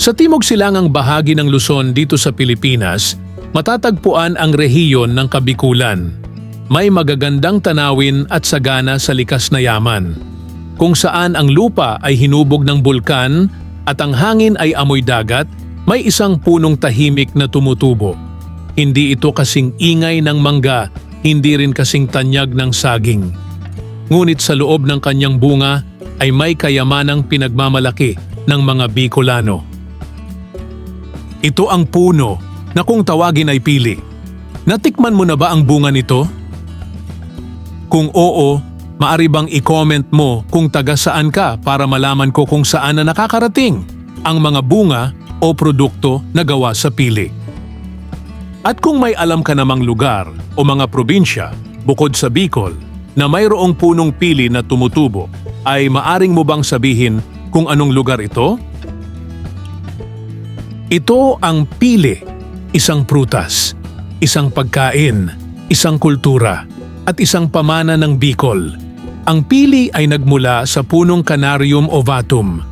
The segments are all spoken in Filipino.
Sa timog silangang bahagi ng Luzon dito sa Pilipinas, matatagpuan ang rehiyon ng Kabikulan. May magagandang tanawin at sagana sa likas na yaman, kung saan ang lupa ay hinubog ng bulkan at ang hangin ay amoy dagat. May isang punong tahimik na tumutubo. Hindi ito kasing ingay ng mangga, hindi rin kasing tanyag ng saging. Ngunit sa loob ng kanyang bunga ay may kayamanang pinagmamalaki ng mga Bicolano. Ito ang puno na kung tawagin ay pili. Natikman mo na ba ang bunga nito? Kung oo, maari bang i-comment mo kung taga saan ka para malaman ko kung saan na nakakarating ang mga bunga o produkto na gawa sa pili. At kung may alam ka namang lugar o mga probinsya bukod sa Bicol na mayroong punong pili na tumutubo, ay maaring mo bang sabihin kung anong lugar ito? Ito ang pili, isang prutas, isang pagkain, isang kultura, at isang pamana ng Bicol. Ang pili ay nagmula sa punong Canarium ovatum,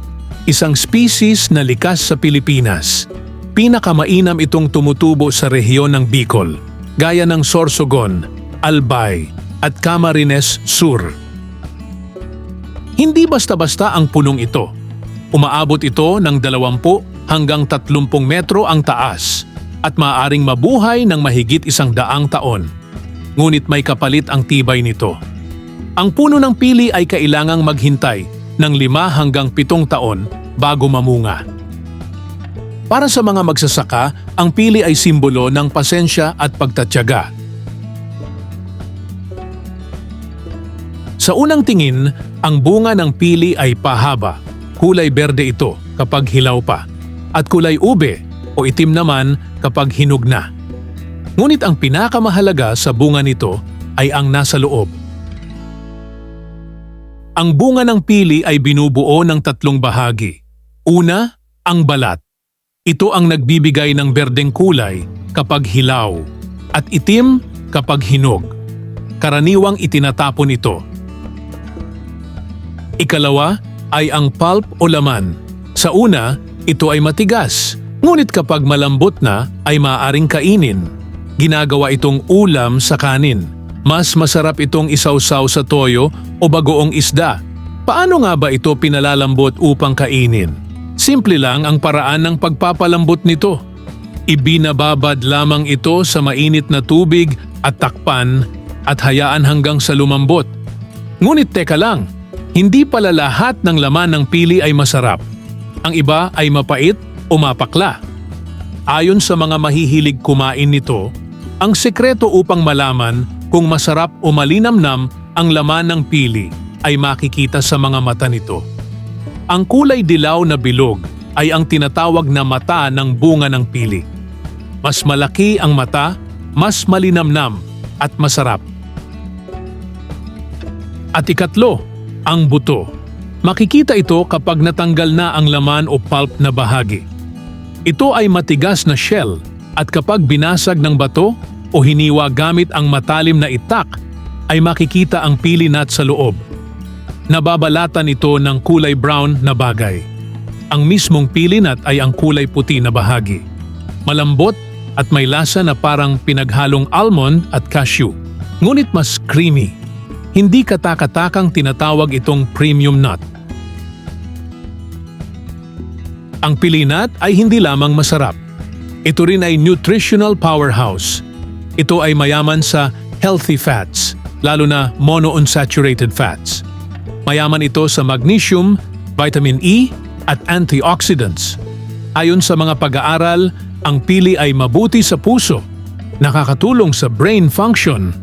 isang species na likas sa Pilipinas. Pinakamainam itong tumutubo sa rehiyon ng Bicol, gaya ng Sorsogon, Albay, at Camarines Sur. Hindi basta-basta ang punong ito. Umaabot ito ng 20 hanggang 30 metro ang taas at maaaring mabuhay ng mahigit 100 taon. Ngunit may kapalit ang tibay nito. Ang puno ng pili ay kailangang maghintay ng 5 hanggang 7 taon bago mamunga. Para sa mga magsasaka, ang pili ay simbolo ng pasensya at pagtatyaga. Sa unang tingin, ang bunga ng pili ay pahaba. Kulay berde ito kapag hilaw pa, at kulay ube o itim naman kapag hinog na. Ngunit ang pinakamahalaga sa bunga nito ay ang nasa loob. Ang bunga ng pili ay binubuo ng 3 bahagi. Una, ang balat. Ito ang nagbibigay ng berdeng kulay kapag hilaw at itim kapag hinog. Karaniwang itinatapon ito. Ikalawa ay ang pulp o laman. Sa una, ito ay matigas, ngunit kapag malambot na ay maaaring kainin. Ginagawa itong ulam sa kanin. Mas masarap itong isawsaw sa toyo o bagoong isda. Paano nga ba ito pinalalambot upang kainin? Simple lang ang paraan ng pagpapalambot nito. Ibinababad lamang ito sa mainit na tubig at takpan at hayaan hanggang sa lumambot. Ngunit teka lang, hindi pala lahat ng laman ng pili ay masarap. Ang iba ay mapait o mapakla. Ayon sa mga mahihilig kumain nito, ang sekreto upang malaman kung masarap o malinamnam ang laman ng pili ay makikita sa mga mata nito. Ang kulay dilaw na bilog ay ang tinatawag na mata ng bunga ng pili. Mas malaki ang mata, mas malinamnam at masarap. At ikatlo, ang buto. Makikita ito kapag natanggal na ang laman o pulp na bahagi. Ito ay matigas na shell at kapag binasag ng bato o hiniwa gamit ang matalim na itak, ay makikita ang pili nut sa loob. Nababalatan ito ng kulay brown na bagay. Ang mismong pili nut ay ang kulay puti na bahagi. Malambot at may lasa na parang pinaghalong almond at cashew, ngunit mas creamy. Hindi katakatakang tinatawag itong premium nut. Ang pili nut ay hindi lamang masarap. Ito rin ay nutritional powerhouse. Ito ay mayaman sa healthy fats, lalo na monounsaturated fats. Mayaman ito sa magnesium, vitamin E, at antioxidants. Ayon sa mga pag-aaral, ang pili ay mabuti sa puso, nakakatulong sa brain function,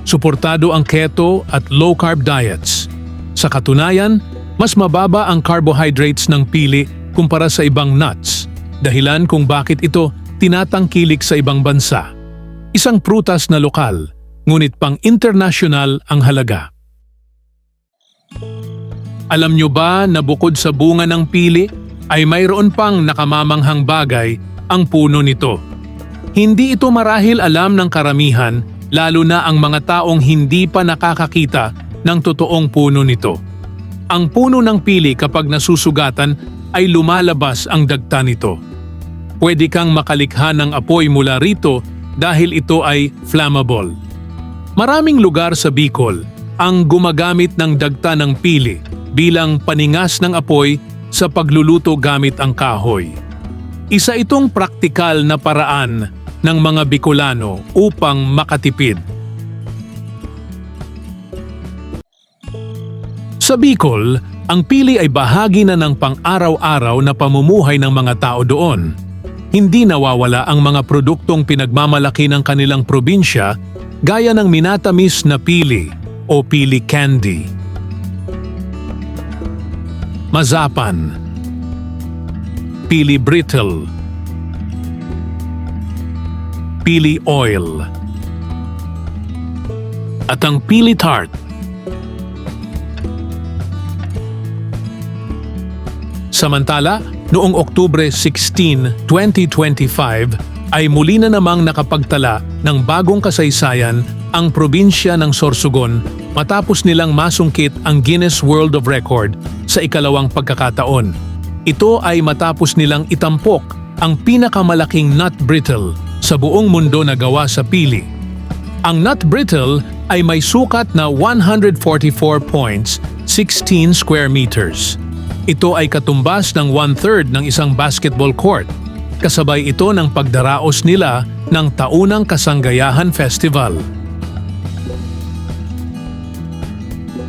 suportado ang keto at low-carb diets. Sa katunayan, mas mababa ang carbohydrates ng pili kumpara sa ibang nuts, dahilan kung bakit ito tinatangkilik sa ibang bansa. Isang prutas na lokal, ngunit pang-internasyonal ang halaga. Alam nyo ba na bukod sa bunga ng pili, ay mayroon pang nakamamanghang bagay ang puno nito? Hindi ito marahil alam ng karamihan, lalo na ang mga taong hindi pa nakakakita ng totoong puno nito. Ang puno ng pili kapag nasusugatan ay lumalabas ang dagta nito. Pwede kang makalikha ng apoy mula rito dahil ito ay flammable. Maraming lugar sa Bicol ang gumagamit ng dagta ng pili bilang paningas ng apoy sa pagluluto gamit ang kahoy. Isa itong praktikal na paraan ng mga Bicolano upang makatipid. Sa Bicol, ang pili ay bahagi na ng pang-araw-araw na pamumuhay ng mga tao doon. Hindi nawawala ang mga produktong pinagmamalaki ng kanilang probinsya gaya ng minatamis na pili o pili candy. Mazapan, pili brittle, pili oil, at ang pili tart. Samantala, noong Oktubre 16, 2025 ay muli na namang nakapagtala ng bagong kasaysayan ang probinsya ng Sorsogon matapos nilang masungkit ang Guinness World of Record sa ikalawang pagkakataon. Ito ay matapos nilang itampok ang pinakamalaking nut brittle sa buong mundo na gawa sa pili. Ang nut brittle ay may sukat na 144.16 square meters. Ito ay katumbas ng 1/3 ng isang basketball court. Kasabay ito ng pagdaraos nila ng Taunang Kasanggayahan Festival.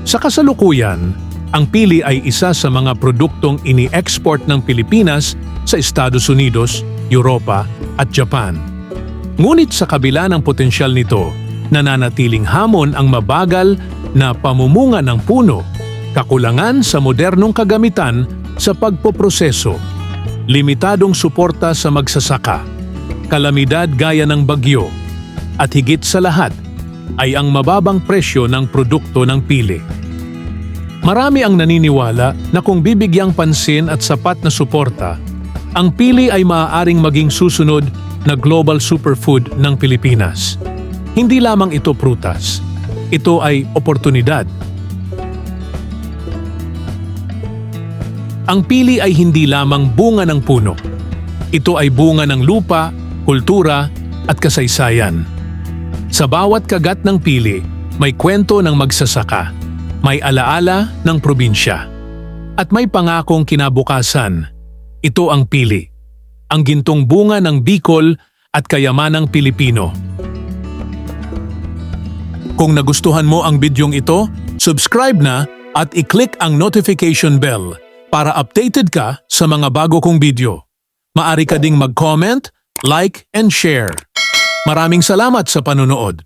Sa kasalukuyan, ang pili ay isa sa mga produktong ini-export ng Pilipinas sa Estados Unidos, Europa at Japan. Ngunit sa kabila ng potensyal nito, nananatiling hamon ang mabagal na pamumunga ng puno, kakulangan sa modernong kagamitan sa pagpoproseso, limitadong suporta sa magsasaka, kalamidad gaya ng bagyo, at higit sa lahat ay ang mababang presyo ng produkto ng pili. Marami ang naniniwala na kung bibigyang pansin at sapat na suporta, ang pili ay maaaring maging susunod na global superfood ng Pilipinas. Hindi lamang ito prutas, ito ay oportunidad. Ang pili ay hindi lamang bunga ng puno. Ito ay bunga ng lupa, kultura at kasaysayan. Sa bawat kagat ng pili, may kwento ng magsasaka, may alaala ng probinsya, at may pangakong kinabukasan. Ito ang pili, ang gintong bunga ng Bicol at kayamanang Pilipino. Kung nagustuhan mo ang bidyong ito, subscribe na at i-click ang notification bell para updated ka sa mga bago kong video. Maari ka ding mag-comment, like, and share. Maraming salamat sa panonood.